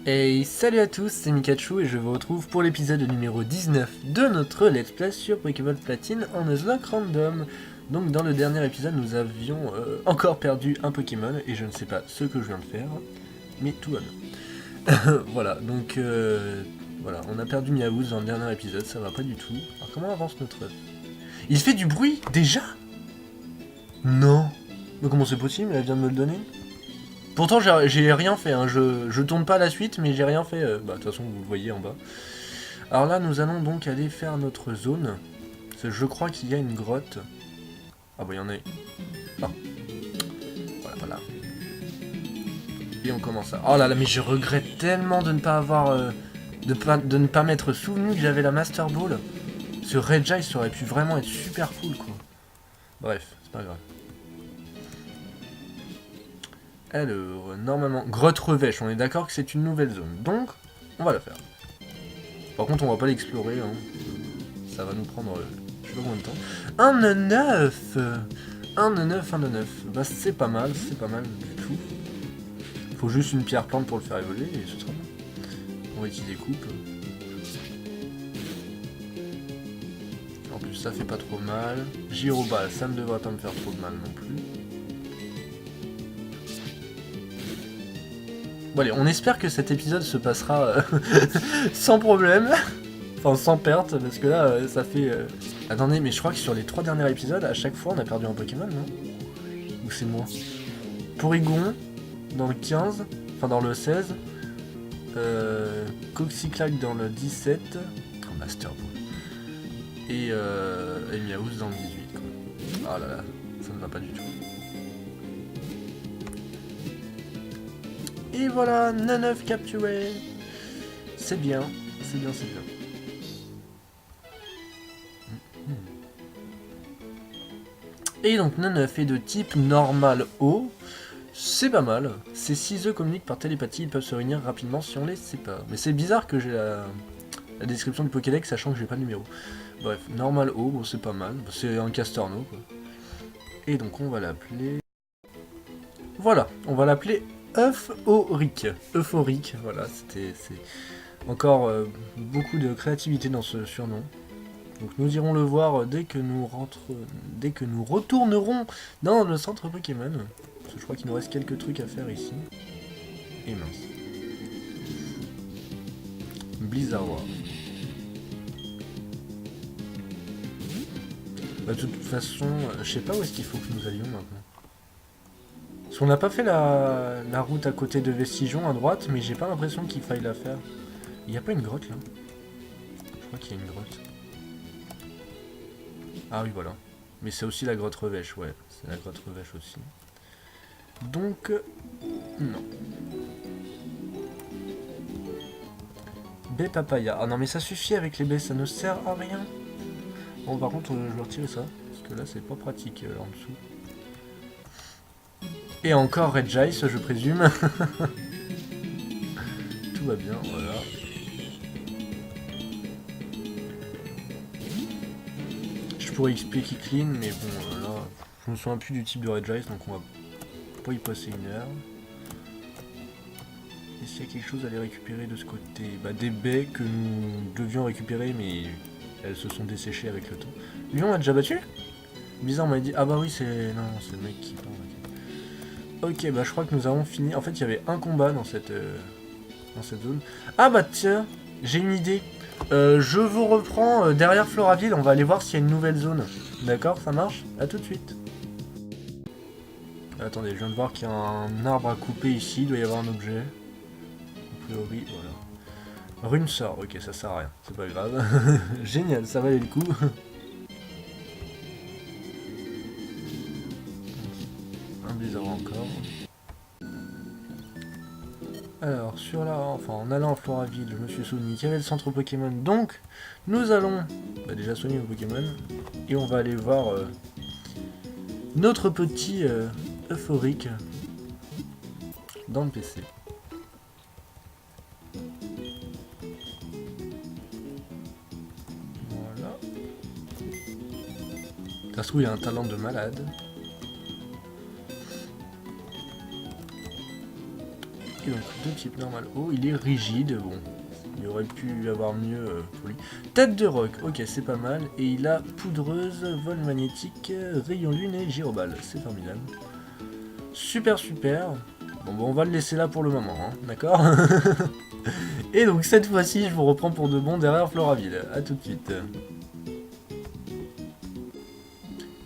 Et salut à tous, c'est Mikachu et je vous retrouve pour l'épisode numéro 19 de notre Let's Play sur Pokémon Platine en Nuzlocke Random. Donc dans le dernier épisode nous avions encore perdu un Pokémon et je ne sais pas ce que je viens de faire, mais tout va bien. Voilà, donc voilà, on a perdu Miaouz dans le dernier épisode, ça va pas du tout. Alors comment avance notre œuf? Il fait du bruit déjà? Non. Mais comment c'est possible? Elle vient de me le donner? Pourtant j'ai rien fait, hein. Je tourne pas la suite mais j'ai rien fait, bah de toute façon vous le voyez en bas. Alors là nous allons donc aller faire notre zone, parce que je crois qu'il y a une grotte. Ah bah il y en a. Ah. Voilà. Et on commence à... Oh là là mais je regrette tellement de ne pas avoir... de ne pas m'être souvenu que j'avais la Master Ball. Ce Regis ça aurait pu vraiment être super cool quoi. Bref, c'est pas grave. Alors, normalement, grotte revêche, on est d'accord que c'est une nouvelle zone, donc on va la faire. Par contre, on va pas l'explorer, hein. Ça va nous prendre, je sais pas combien de temps. Un 9 Un 9. Bah c'est pas mal du tout. Faut juste une pierre plante pour le faire évoluer et ce sera bon. On va utiliser coupe. En plus ça fait pas trop mal. Gyroball, ça ne devrait pas me faire trop de mal non plus. Bon allez, on espère que cet épisode se passera sans problème. Enfin sans perte, parce que là ça fait... Attendez, mais je crois que sur les 3 derniers épisodes, à chaque fois on a perdu un Pokémon, non? Ou c'est moi? Porygon, dans le 15, enfin dans le 16. Coxyclac dans le 17. Oh, Master Ball. Et Miaouz dans le 18, quoi. Oh là là, ça ne va pas du tout. Et voilà, 9 capturé. C'est bien, c'est bien. Et donc 9 est de type normal eau. C'est pas mal. Ces 6 œufs communiquent par télépathie, ils peuvent se réunir rapidement si on les sépare. Mais c'est bizarre que j'ai la description du Pokédex sachant que j'ai pas de numéro. Bref, normal eau, bon c'est pas mal. C'est un Castorno quoi. Et donc on va l'appeler... Voilà, on va l'appeler Euphorique. Euphorique, voilà, c'est encore beaucoup de créativité dans ce surnom. Donc nous irons le voir dès que nous retournerons dans le centre Pokémon. Parce que je crois qu'il nous reste quelques trucs à faire ici. Et mince. Blizzard. Bah, de toute façon, je sais pas où est-ce qu'il faut que nous allions maintenant. Parce qu'on n'a pas fait la route à côté de Vestigion à droite, mais j'ai pas l'impression qu'il faille la faire. Il n'y a pas une grotte là? Je crois qu'il y a une grotte. Ah oui, voilà. Mais c'est aussi la grotte revêche, ouais. C'est la grotte revêche aussi. Donc, non. Baie papaya. Ah non, mais ça suffit avec les baies, ça ne sert à rien. Bon, par contre, je vais retirer ça. Parce que là, c'est pas pratique en dessous. Et encore Regis, je présume. Tout va bien, voilà. Je pourrais expliquer clean, mais bon, là, je me souviens plus du type de Regis, donc on va pas y passer une heure. Est-ce qu'il y a quelque chose à aller récupérer de ce côté? Bah, des baies que nous devions récupérer, mais elles se sont desséchées avec le temps. Lui, on l'a déjà battu? Bizarre, on m'a dit... Ah bah oui, c'est... Non, c'est le mec qui parle. Ok, bah je crois que nous avons fini. En fait, il y avait un combat dans cette zone. Ah bah tiens, j'ai une idée. Je vous reprends derrière Floraville. On va aller voir s'il y a une nouvelle zone. D'accord, ça marche? A tout de suite. Attendez, je viens de voir qu'il y a un arbre à couper ici. Il doit y avoir un objet. A priori, voilà. Rune sort. Ok, ça sert à rien. C'est pas grave. Génial, ça valait le coup. Un blizzard encore. Alors, en allant à Floraville, je me suis souvenu qu'il y avait le centre Pokémon, donc nous allons déjà soigner nos Pokémon, et on va aller voir notre petit euphorique dans le PC. Voilà. Ça se trouve, il a un talent de malade. Et donc, de type normal eau, il est rigide, bon. Il aurait pu y avoir mieux pour lui. Tête de roc, ok, c'est pas mal. Et il a poudreuse, vol magnétique, rayon lune et gyroballe. C'est formidable. Super, super. Bon, on va le laisser là pour le moment, hein, d'accord. Et donc, cette fois-ci, je vous reprends pour de bon derrière Floraville. A tout de suite.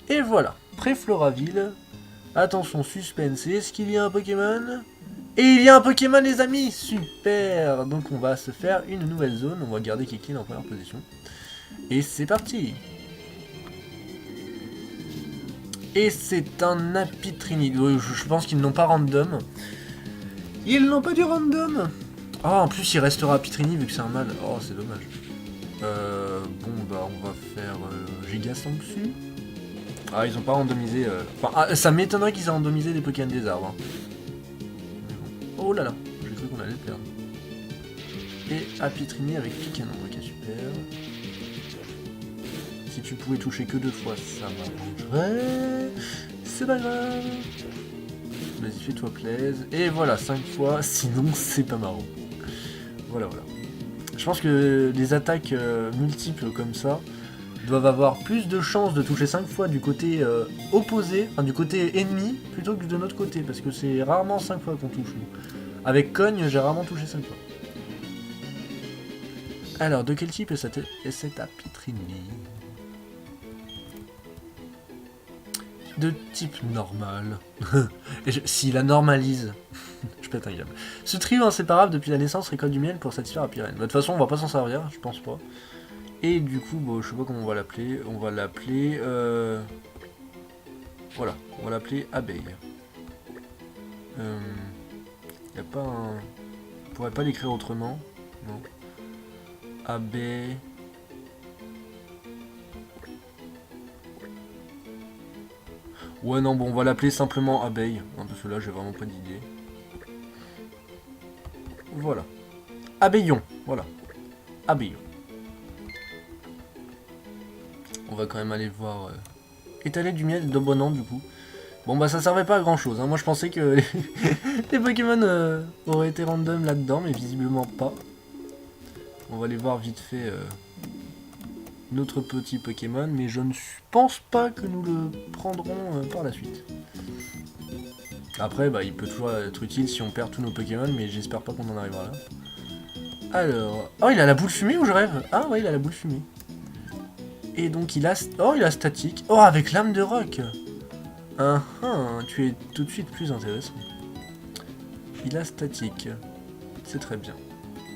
Et voilà, pré-Floraville. Attention, suspense, est-ce qu'il y a un Pokémon? Et il y a un Pokémon, les amis. Super. Donc on va se faire une nouvelle zone. On va garder Kekline en première position. Et c'est parti. Et c'est un Apitrini. Je pense qu'ils n'ont pas random. Ils n'ont pas du random. Ah, en plus il restera Apitrini vu que c'est un mâle. Oh, c'est dommage. Bon bah on va faire Gigaston dessus. Ah, ils ont pas randomisé. Enfin, ça m'étonnerait qu'ils aient randomisé des Pokémon des arbres. Hein. Oh là là, j'ai cru qu'on allait le perdre. Et Apitrini avec Picanon, ok super. Si tu pouvais toucher que 2 fois, ça m'arrangerait. C'est pas grave. Vas-y, fais-toi plaise. Et voilà, 5 fois, sinon c'est pas marrant. Voilà, voilà. Je pense que les attaques multiples comme ça doivent avoir plus de chances de toucher 5 fois du côté opposé, enfin du côté ennemi, plutôt que de notre côté, parce que c'est rarement 5 fois qu'on touche nous. Avec Cogne, j'ai rarement touché 5 fois. Alors, de quel type est cette Apitrini? De type normal. S'il la normalise, je pète un câble. Ce trio inséparable depuis la naissance récolte du miel pour satisfaire Apirène. De toute façon, on va pas s'en servir, je pense pas. Et du coup, bon, je sais pas comment on va l'appeler. On va l'appeler... Voilà, on va l'appeler Abeille. Y a pas un... On pourrait pas l'écrire autrement. Non. Abeille... Ouais, non, bon, on va l'appeler simplement Abeille. Hein, parce que là, j'ai vraiment pas d'idée. Voilà. Abeillon, voilà. Abeillon. On va quand même aller voir... étaler du miel de bon an, du coup. Bon, bah, ça servait pas à grand-chose. Hein. Moi, je pensais que les Pokémon auraient été random là-dedans, mais visiblement pas. On va aller voir vite fait... notre petit Pokémon, mais je ne pense pas que nous le prendrons par la suite. Après, bah, il peut toujours être utile si on perd tous nos Pokémon, mais j'espère pas qu'on en arrivera là. Alors... Oh, il a la boule fumée ou je rêve? Ah ouais, il a la boule fumée. Et donc il a... Oh, il a statique. Oh, avec l'âme de roc. Tu es tout de suite plus intéressant. Il a statique. C'est très bien.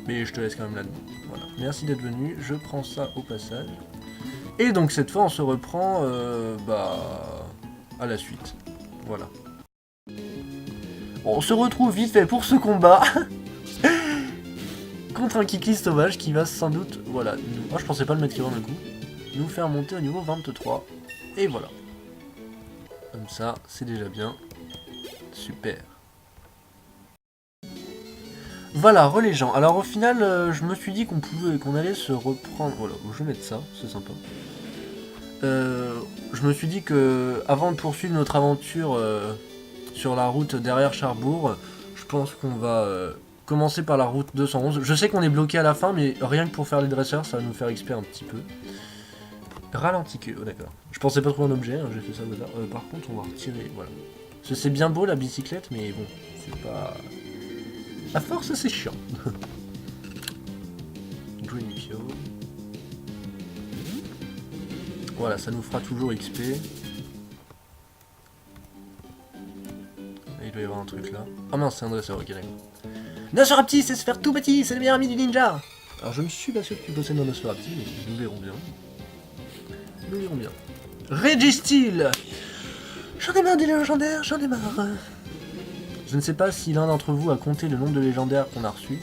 Mais je te laisse quand même là-dedans. Voilà. Merci d'être venu, je prends ça au passage. Et donc cette fois on se reprend à la suite. Voilà. On se retrouve vite fait pour ce combat. Contre un Kikli sauvage qui va sans doute... Voilà. Moi je pensais pas le mettre avant le coup. Nous faire monter au niveau 23. Et voilà. Comme ça, c'est déjà bien. Super. Voilà, relais gens. Alors au final, je me suis dit qu'on allait se reprendre... Voilà, je vais mettre ça, c'est sympa. Je me suis dit que avant de poursuivre notre aventure sur la route derrière Charbourg, je pense qu'on va commencer par la route 211. Je sais qu'on est bloqué à la fin, mais rien que pour faire les dresseurs, ça va nous faire XP un petit peu. Ralenti que... Oh d'accord. Je pensais pas trouver un objet, hein, j'ai fait ça au hasard. Par contre, on va retirer... Voilà. C'est bien beau la bicyclette, mais bon, c'est pas... À force, c'est chiant. Dreamipio. Voilà, ça nous fera toujours XP. Il doit y avoir un truc là. Ah mince, c'est un dresseur, ok d'accord. Nosferapti, c'est se faire tout petit, c'est le meilleur ami du ninja. Alors je ne suis pas sûr que tu possèdes un Nosferapti, mais nous verrons bien. Nous verrons bien. Registeel. J'en ai marre des légendaires, j'en ai marre. Je ne sais pas si l'un d'entre vous a compté le nombre de légendaires qu'on a reçus.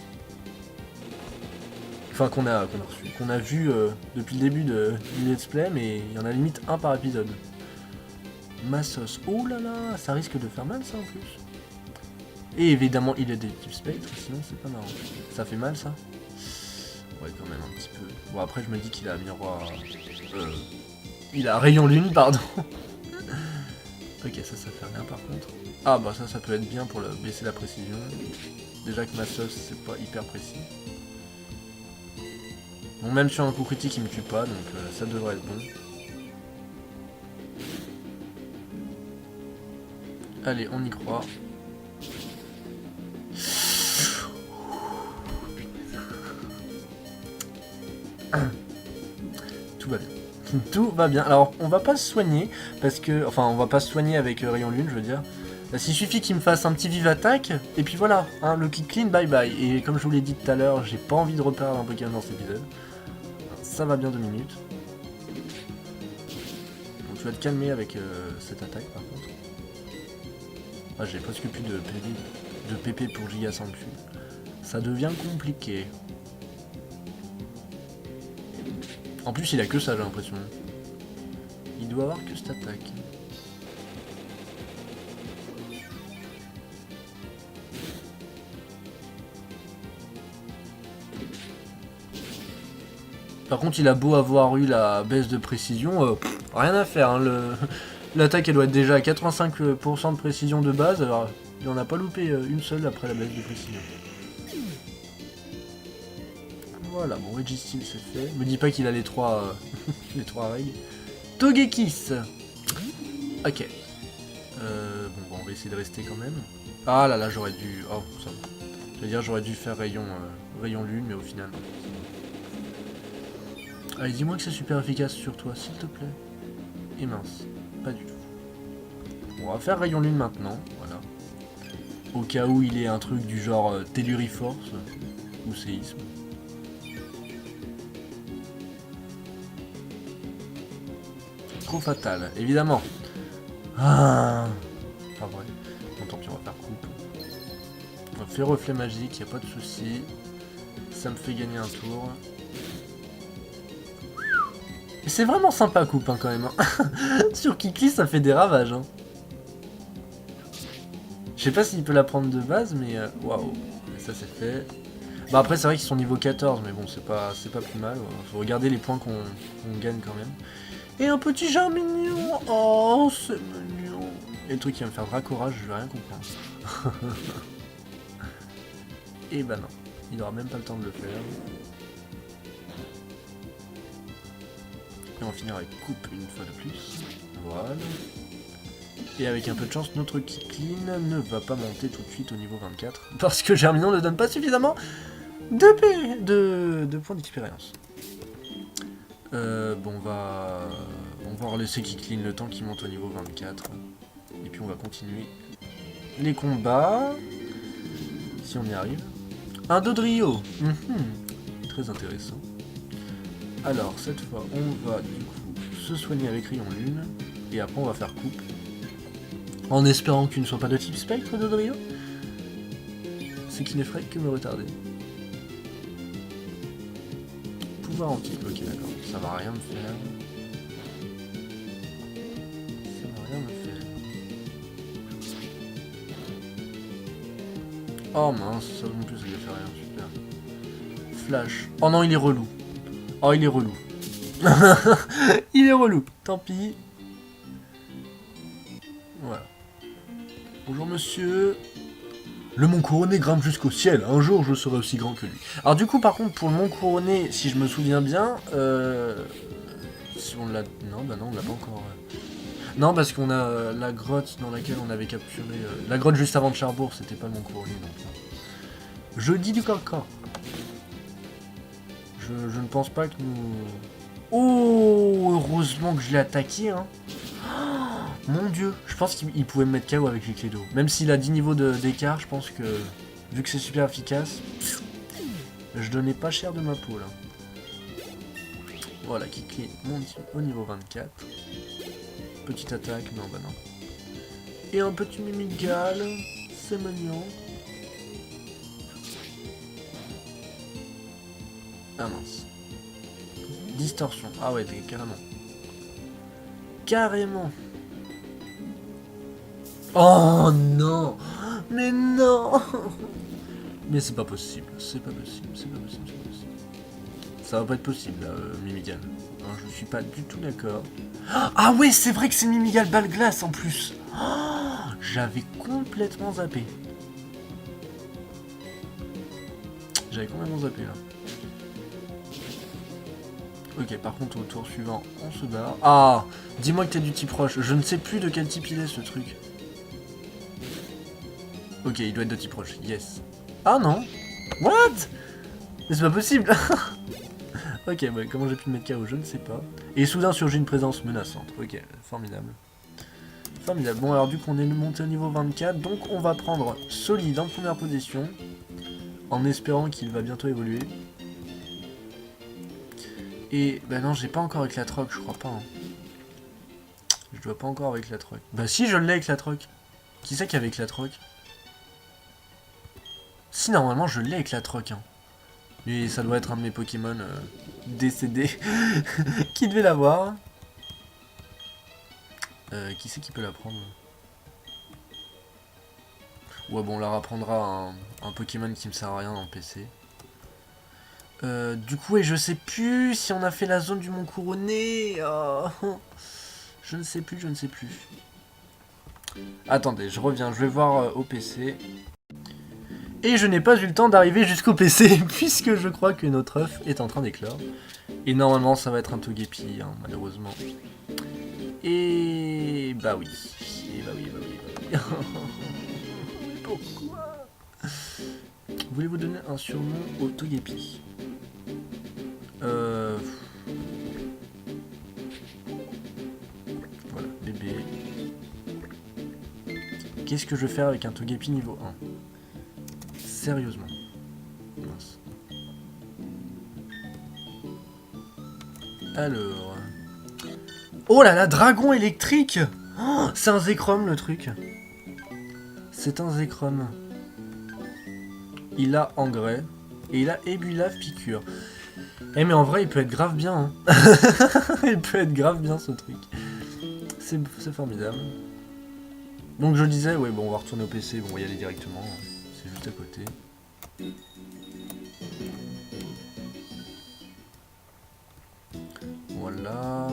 Enfin, qu'on a vu depuis le début du let's play, mais il y en a limite un par épisode. Massos, oh là là, ça risque de faire mal ça en plus. Et évidemment, il est des types spectre, sinon c'est pas marrant. Ça fait mal ça? Ouais, quand même un petit peu. Bon, après, je me dis qu'il a miroir. Il a rayon lune, pardon. Ok, ça fait rien par contre. Ah bah ça peut être bien pour baisser la précision. Déjà que ma sauce, c'est pas hyper précis. Bon, même sur un coup critique, il me tue pas, donc ça devrait être bon. Allez, on y croit. Tout va bien. Tout va bien. Alors, on va pas se soigner, parce que... Enfin, on va pas se soigner avec Rayon Lune, je veux dire. Il suffit qu'il me fasse un petit vive attaque, et puis voilà, hein, le kick clean, bye bye. Et comme je vous l'ai dit tout à l'heure, j'ai pas envie de reperdre un Pokémon dans cet épisode. Ça va bien 2 minutes. Donc tu vas te calmer avec cette attaque par contre. Ah, j'ai presque plus de PP pour Giga sans cul. Ça devient compliqué. En plus il a que ça, j'ai l'impression. Il doit avoir que cette attaque. Par contre, il a beau avoir eu la baisse de précision, rien à faire. Hein, l'attaque, elle doit être déjà à 85% de précision de base, alors il n'en a pas loupé une seule après la baisse de précision. Voilà, bon, Registeel, c'est fait. Me dis pas qu'il a les trois, les 3 règles. Togekiss. Ok. Bon, on va essayer de rester quand même. Ah là là, j'aurais dû... Oh, ça va. Je veux dire, j'aurais dû faire rayon lune, mais au final, non. Allez, dis-moi que c'est super efficace sur toi, s'il te plaît. Et mince, pas du tout. On va faire rayon lune maintenant, voilà. Au cas où il est un truc du genre Telluriforce ou séisme. Trop fatal, évidemment. Ah, pas vrai. Bon, tant pis, on va faire coupe. On va faire reflet magique, y a pas de souci. Ça me fait gagner un tour. C'est vraiment sympa coupe hein, quand même. Hein. Sur Kikli ça fait des ravages. Hein. Je sais pas s'il peut la prendre de base, mais waouh, ça c'est fait. Bah après c'est vrai qu'ils sont niveau 14, mais bon c'est pas plus mal. Faut regarder les points qu'on gagne quand même. Et un petit genre mignon. Oh c'est mignon. Et le truc qui va me faire Dracorage, je vais rien comprendre. Et bah non, il aura même pas le temps de le faire. Et on va finir avec coupe une fois de plus. Voilà. Et avec un peu de chance, notre Kikline ne va pas monter tout de suite au niveau 24. Parce que Germinon ne donne pas suffisamment de points d'expérience. Bon, on va laisser Kikline le temps qu'il monte au niveau 24. Et puis on va continuer les combats. Si on y arrive. Un Dodrio. Très intéressant. Alors, cette fois, on va du coup se soigner avec Rayon Lune, et après on va faire coupe. En espérant qu'il ne soit pas de type spectre de Dodrio. Ce qui ne ferait que me retarder. Pouvoir antique, ok d'accord, ça va rien me faire. Ça va rien me faire. Oh mince, ça non plus ça ne fait rien, super. Flash. Oh non, il est relou. Oh, il est relou. Il est relou. Tant pis. Voilà. Bonjour monsieur. Le mont couronné grimpe jusqu'au ciel. Un jour, je serai aussi grand que lui. Alors du coup, par contre, pour le mont couronné, si je me souviens bien, si on l'a... Non, bah non, on l'a pas encore... Non, parce qu'on a la grotte dans laquelle on avait capturé... La grotte juste avant de Cherbourg, c'était pas le mont couronné, donc... Je dis du caca. Je ne pense pas que nous... Oh, heureusement que je l'ai attaqué, hein. Oh, mon dieu, je pense qu'il pouvait me mettre KO avec les clés d'eau. Même s'il a 10 niveaux d'écart, je pense que, vu que c'est super efficace, je donnais pas cher de ma peau, là. Voilà, qui clé monte au niveau 24. Petite attaque, non, bah non. Et un petit Mimigal, c'est mignon. Ah mince. Distorsion. Ah ouais, carrément. Carrément. Oh non. Mais non. Mais c'est pas possible. C'est pas possible. C'est pas possible. C'est pas possible. Ça va pas être possible, là, Mimigal. Non, je suis pas du tout d'accord. Ah ouais, c'est vrai que c'est Mimigal balle glace en plus. Oh, j'avais complètement zappé. J'avais complètement zappé là. Ok, par contre au tour suivant, on se barre. Ah, dis-moi que t'es du type roche. Je ne sais plus de quel type il est ce truc. Ok, il doit être de type roche. Yes. Ah non. What? Mais c'est pas possible. Ok, bah comment j'ai pu me mettre KO, je ne sais pas. Et soudain surgit une présence menaçante. Ok, formidable. Formidable. Bon alors du coup on est monté au niveau 24, donc on va prendre Solide en première position. En espérant qu'il va bientôt évoluer. Et bah non, j'ai pas encore avec la troc, je crois pas. Hein. Je dois pas encore avec la troc. Bah si, je l'ai avec la troc. Qui c'est qui avait avec la troc? Si, normalement je l'ai avec la troc. Hein. Et ça doit être un de mes Pokémon décédés qui devait l'avoir. Qui c'est qui peut la prendre? Ouais bon, on la rapprendra un Pokémon qui me sert à rien en PC. Du coup, et je sais plus si on a fait la zone du Mont Couronné. Oh. Je ne sais plus, je ne sais plus. Attendez, je reviens, je vais voir au PC. Et je n'ai pas eu le temps d'arriver jusqu'au PC, puisque je crois que notre œuf est en train d'éclore. Et normalement, ça va être un Togepi, hein, malheureusement. Et bah oui. Et bah oui, bah oui, bah oui. Mais pourquoi? Voulez-vous donner un surnom au Togepi? Voilà, bébé. Qu'est-ce que je vais faire avec un Togepi niveau 1? Sérieusement. Mince. Alors... Oh là là, dragon électrique! Oh, c'est un Zekrom le truc. C'est un Zekrom. Il a engrais. Et il a ébulave piqûre. Eh mais en vrai il peut être grave bien. Hein. Il peut être grave bien ce truc. C'est formidable. Donc je disais, ouais bon on va retourner au PC, bon on va y aller directement. C'est juste à côté. Voilà.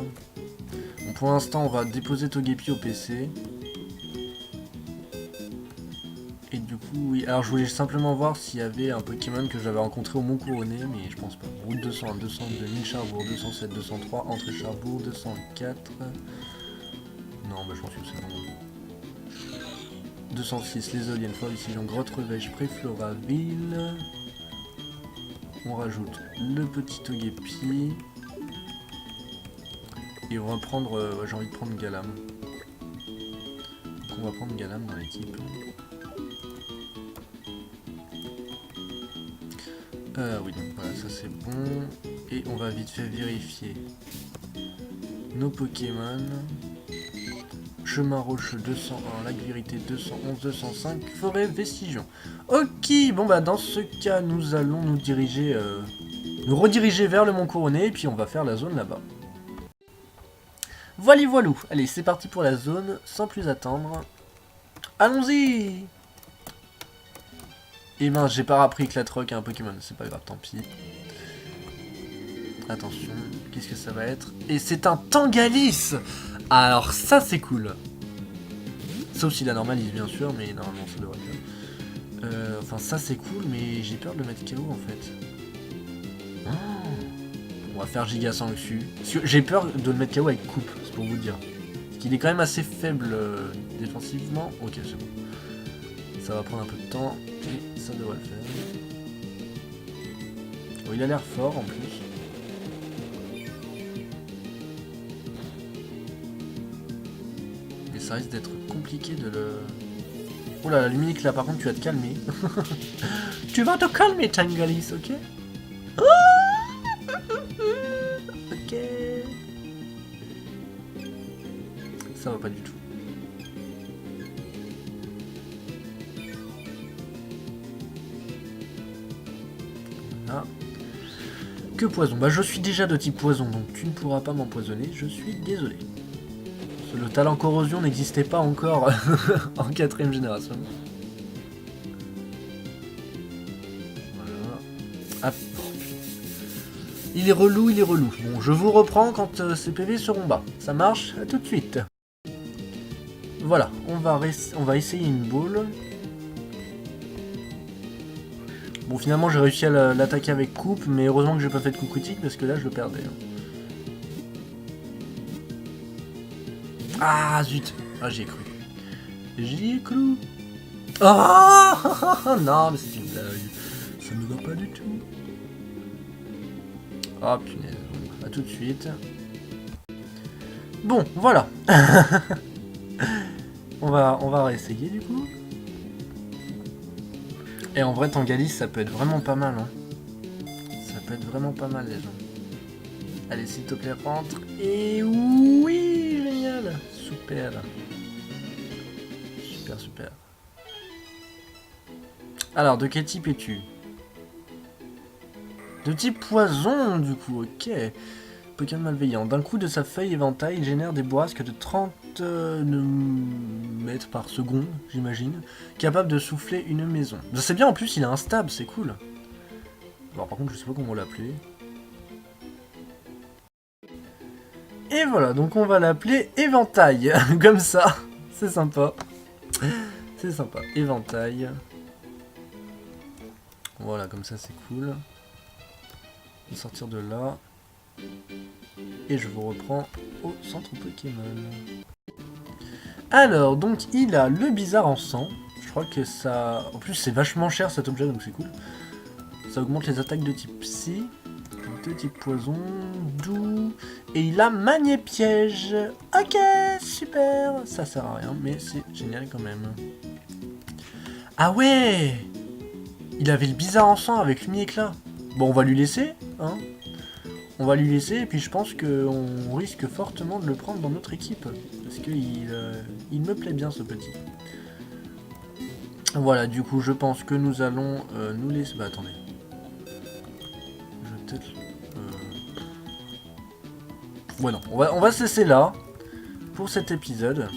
Bon, pour l'instant, on va déposer Togepi au PC. Et du coup, oui. Alors, je voulais simplement voir s'il y avait un Pokémon que j'avais rencontré au Mont Couronné, mais je pense pas. Route 201, 202, 1000 Charbourg, 207, 203, entrée Charbourg, 204. Non, bah je pense que c'est bon. 206, les Éoliennes, Forêt-Sillon, Grotte Revêche, Préfloraville. On rajoute le petit Togepi. Et on va prendre, j'ai envie de prendre Galam. Donc on va prendre Galam dans l'équipe. Oui, donc voilà, ça c'est bon. Et on va vite fait vérifier nos Pokémon. Chemin rocheux 201, lac vérité 211, 205, forêt vestigion. Ok, bon bah dans ce cas, nous allons nous diriger, nous rediriger vers le Mont Couronné et puis on va faire la zone là-bas. Voilà, voilou. Allez, c'est parti pour la zone, sans plus attendre. Allons-y! Et ben, j'ai pas appris que la troc a un Pokémon, c'est pas grave, tant pis. Attention, qu'est-ce que ça va être? Et c'est un Tangalis! Alors ça, c'est cool. Sauf s'il la normalise, bien sûr, mais normalement, ça devrait être. Enfin, ça, c'est cool, mais j'ai peur de le mettre KO, en fait. Oh. On va faire Giga Sangsu. J'ai peur de le mettre KO avec coupe, c'est pour vous dire. Parce qu'il est quand même assez faible défensivement. Ok, c'est bon. Ça va prendre un peu de temps, et ça devrait le faire. Bon, il a l'air fort en plus. Mais ça risque d'être compliqué de le... Oh là, la Luminique là, par contre, tu vas te calmer. Tu vas te calmer, Tangalis, ok? Ok. Ça va pas du tout. Ah. Que poison? Bah je suis déjà de type poison, donc tu ne pourras pas m'empoisonner, je suis désolé. Le talent corrosion n'existait pas encore en 4ème génération. Voilà. Ah. Il est relou, il est relou. Bon, je vous reprends quand ces PV seront bas. Ça marche? À tout de suite. Voilà, on va essayer une boule. Bon, finalement, j'ai réussi à l'attaquer avec coupe, mais heureusement que j'ai pas fait de coup critique, parce que là, je le perdais. Ah, zut. Ah, j'y ai cru. J'y ai cru. Oh non, mais c'est une blague. Ça ne va pas du tout. Oh, punaise. A tout de suite. Bon, voilà. on va réessayer, du coup. Et en vrai, Tangalis, ça peut être vraiment pas mal. Hein. Ça peut être vraiment pas mal, les gens. Allez, s'il te plaît, rentre. Et oui, génial. Super. Super, super. Alors, de quel type es-tu? De type poison, du coup, ok. Pokémon malveillant. D'un coup de sa feuille éventail, il génère des bourrasques de 30 mètres par seconde, j'imagine, capable de souffler une maison. C'est bien, en plus, il a un stab, c'est cool. Alors, par contre, je sais pas comment l'appeler. Et voilà, donc on va l'appeler éventail, comme ça. C'est sympa. C'est sympa. Éventail. Voilà, comme ça, c'est cool. On va sortir de là. Et je vous reprends au centre Pokémon. Alors, donc il a le bizarre en sang. Je crois que ça... En plus, c'est vachement cher cet objet, donc c'est cool. Ça augmente les attaques de type psy, de type poison, doux. Et il a manier piège. Ok, super. Ça sert à rien, mais c'est génial quand même. Ah ouais, il avait le bizarre en sang avec lumière-éclat. Bon, on va lui laisser, hein. On va lui laisser, et puis je pense qu'on risque fortement de le prendre dans notre équipe. Parce qu'il il me plaît bien, ce petit. Voilà, du coup, je pense que nous allons nous laisser... Bah, attendez. Je vais peut-être... Ouais, non, on va se laisser là, pour cet épisode.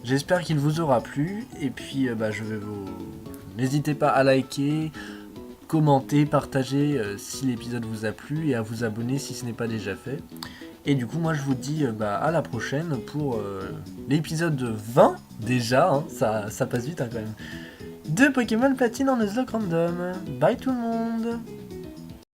J'espère qu'il vous aura plu, et puis, bah, je vais vous... N'hésitez pas à liker, commenter, partager si l'épisode vous a plu et à vous abonner si ce n'est pas déjà fait. Et du coup, moi je vous dis bah, à la prochaine pour l'épisode 20 déjà, hein, ça passe vite hein, quand même, de Pokémon Platine en Nuzlocke Random. Bye tout le monde!